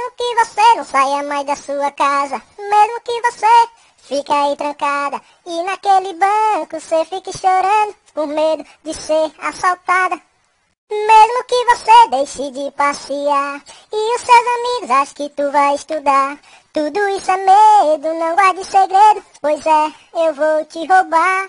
Mesmo que você não saia mais da sua casa, mesmo que você fique aí trancada e naquele banco você fique chorando por medo de ser assaltada. Mesmo que você deixe de passear e os seus amigos acham que tu vai estudar, tudo isso é medo, não guarde segredo, pois é, eu vou te roubar.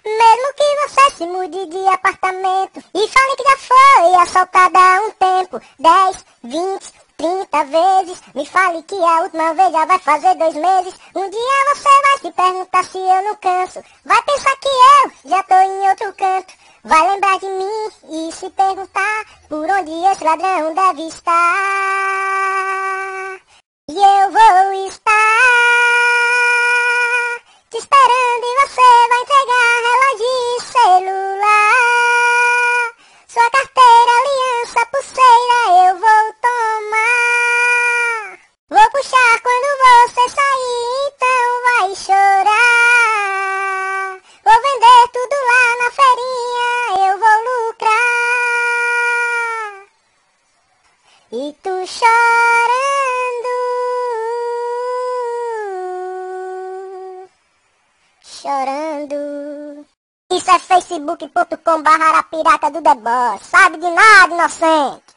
Mesmo que você se mude de apartamento e fale que já foi assaltada há um tempo, 10, 20, 30 vezes, me fale que a última vez já vai fazer 2 meses. Um dia você vai se perguntar se eu não canso, vai pensar que eu já tô em outro canto, vai lembrar de mim e se perguntar por onde esse ladrão deve estar. E eu vou estar te esperando e você vai entregar relógio e celular. Sua carteira, aliança, pulseira eu vou tomar. Vou puxar quando você sair, então vai chorar. Vou vender tudo lá na feirinha, eu vou lucrar. E tu chorando. Isso é facebook.com/arapiraca do deboche. Sabe de nada, inocente.